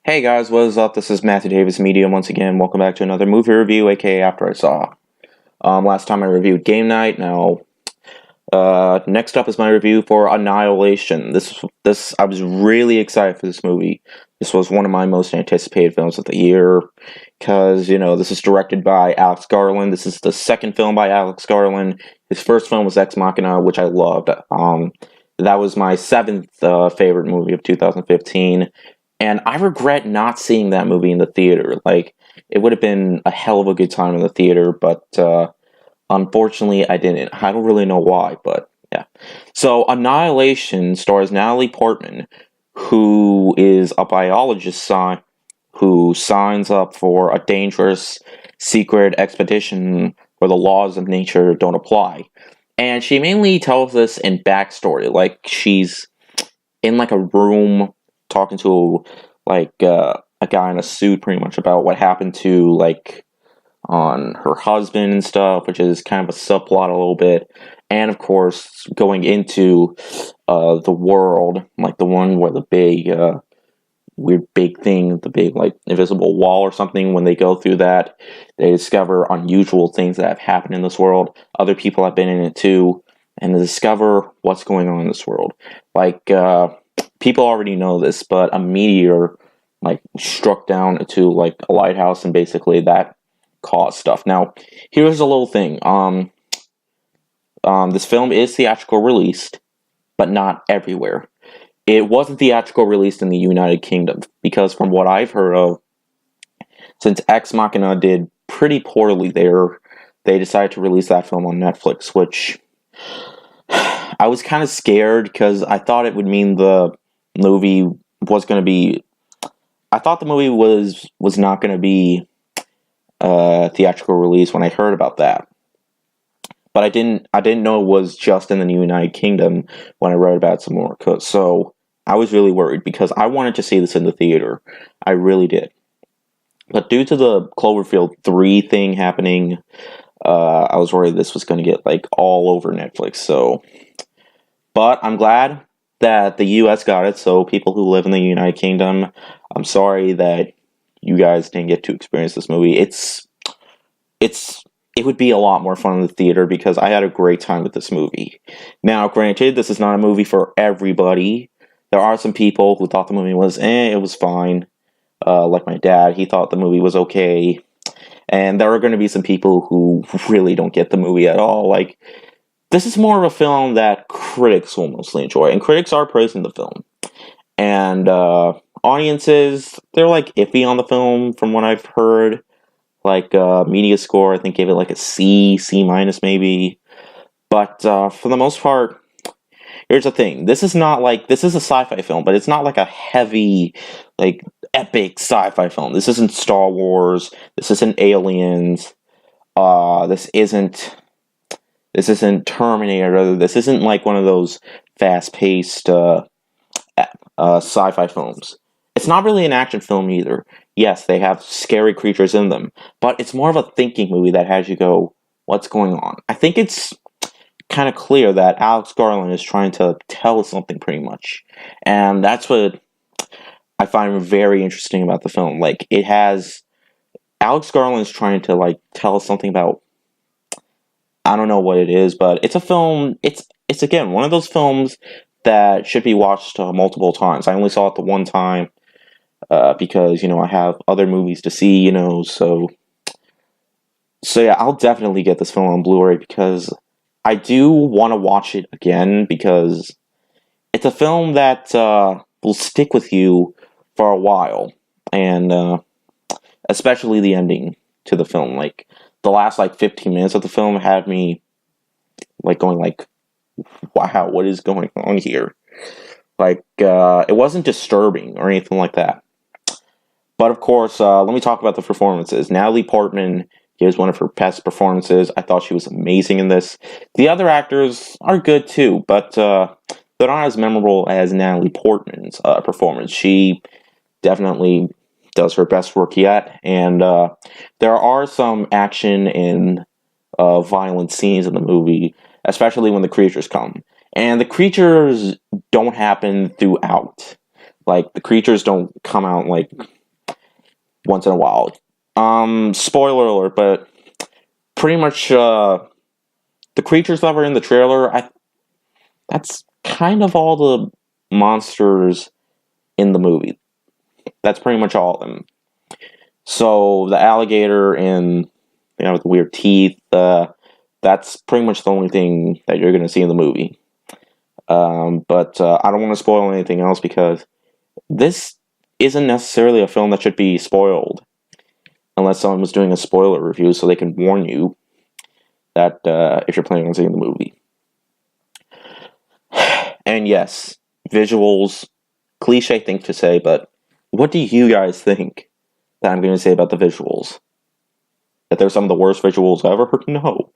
Hey guys, what is up? This is Matthew Davis Media once again. Welcome back to another movie review, aka After I Saw. Last time I reviewed Game Night. Now, next up is my review for Annihilation. This I was really excited for this movie. This was one of my most anticipated films of the year because this is directed by Alex Garland. This is the second film by Alex Garland. His first film was Ex Machina, which I loved. That was my seventh favorite movie of 2015. And I regret not seeing that movie in the theater. Like, it would have been a hell of a good time in the theater, but unfortunately I didn't. I don't really know why, but yeah. So, Annihilation stars Natalie Portman, who is a biologist who signs up for a dangerous secret expedition where the laws of nature don't apply. And she mainly tells us in backstory, like she's in like a room talking to a guy in a suit pretty much about what happened to on her husband and stuff, which is kind of a subplot a little bit. And of course, going into the world, like the one where the big weird big thing, the big like invisible wall or something, when they go through that, they discover unusual things that have happened in this world. Other people have been in it too, and they discover what's going on in this world. People already know this, but a meteor struck down to like a lighthouse, and basically that caused stuff. Now, here's a little thing. This film is theatrical released, but not everywhere. It wasn't theatrical released in the United Kingdom because, from what I've heard of, since Ex Machina did pretty poorly there, they decided to release that film on Netflix, which I was kind of scared because I thought it would mean the movie was going to be. I thought the movie was not going to be theatrical release when I heard about that, but I didn't know it was just in the United Kingdom when I read about it some more. So I was really worried because I wanted to see this in the theater. I really did, but due to the Cloverfield 3 thing happening, I was worried this was going to get all over Netflix. So, but I'm glad that the U.S. got it. So people who live in the United Kingdom, I'm sorry that you guys didn't get to experience this movie. It would be a lot more fun in the theater because I had a great time with this movie. Now, granted, this is not a movie for everybody. There are some people who thought the movie was it was fine. Like my dad, he thought the movie was okay. And there are going to be some people who really don't get the movie at all. This is more of a film that critics will mostly enjoy, and critics are praising the film. And audiences, they're iffy on the film from what I've heard. Media score, I think gave it a C minus maybe. But for the most part, here's the thing. This is a sci-fi film, but it's not a heavy, epic sci-fi film. This isn't Star Wars. This isn't Aliens. This isn't Terminator. This isn't one of those fast-paced sci-fi films. It's not really an action film either. Yes, they have scary creatures in them, but it's more of a thinking movie that has you go, what's going on? I think it's kind of clear that Alex Garland is trying to tell us something pretty much. And that's what I find very interesting about the film. It has Alex Garland is trying to tell us something about, I don't know what it is, but it's a film. It's again one of those films that should be watched multiple times. I only saw it the one time because I have other movies to see. So yeah, I'll definitely get this film on Blu-ray because I do want to watch it again because it's a film that will stick with you for a while, and especially the ending to the film. The last 15 minutes of the film had me going wow, what is going on here? It wasn't disturbing or anything like that. But of course, let me talk about the performances. Natalie Portman gives one of her best performances. I thought she was amazing in this. The other actors are good too, but they're not as memorable as Natalie Portman's performance. She definitely does her best work yet, and there are some action and violent scenes in the movie, especially when the creatures come. And the creatures don't happen throughout. Like, the creatures don't come out, like, once in a while. Spoiler alert, but pretty much, the creatures that were in the trailer, that's kind of all the monsters in the movie. That's pretty much all of them. So, the alligator and, with the weird teeth, that's pretty much the only thing that you're going to see in the movie. But I don't want to spoil anything else because this isn't necessarily a film that should be spoiled unless someone was doing a spoiler review so they can warn you that if you're planning on seeing the movie. And yes, visuals, cliche thing to say, but what do you guys think that I'm going to say about the visuals? That they're some of the worst visuals ever? No.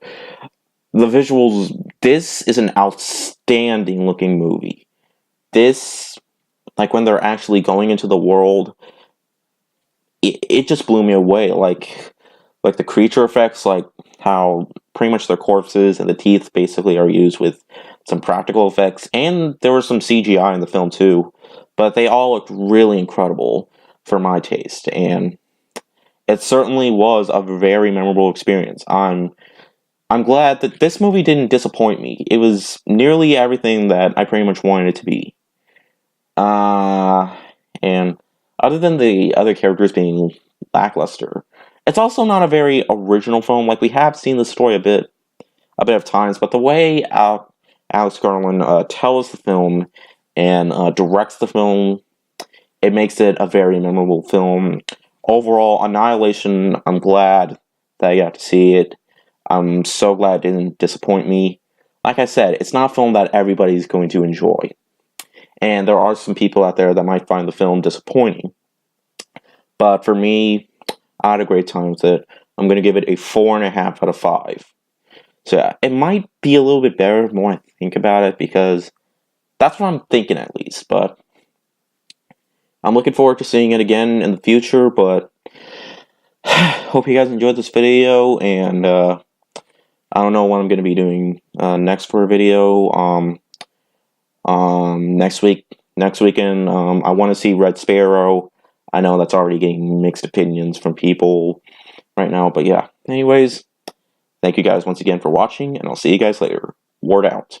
The visuals, this is an outstanding looking movie. This, like when they're actually going into the world, it just blew me away. Like the creature effects, like how pretty much their corpses and the teeth basically are used with some practical effects, and there was some CGI in the film too, but they all looked really incredible for my taste, and it certainly was a very memorable experience. I'm glad that this movie didn't disappoint me. It was nearly everything that I pretty much wanted it to be. And other than the other characters being lackluster, it's also not a very original film. Like, we have seen the story a bit of times, but the way Alex Garland tells the film and directs the film, it makes it a very memorable film. Overall, Annihilation, I'm glad that I got to see it. I'm so glad it didn't disappoint me. Like I said, it's not a film that everybody's going to enjoy. And there are some people out there that might find the film disappointing. But for me, I had a great time with it. I'm going to give it a 4.5 out of 5. So yeah, it might be a little bit better the more I think about it, because that's what I'm thinking at least. But I'm looking forward to seeing it again in the future. But hope you guys enjoyed this video, and I don't know what I'm going to be doing next for a video. Next weekend, I want to see Red Sparrow. I know that's already getting mixed opinions from people right now, but yeah. Anyways, thank you guys once again for watching, and I'll see you guys later. Word out.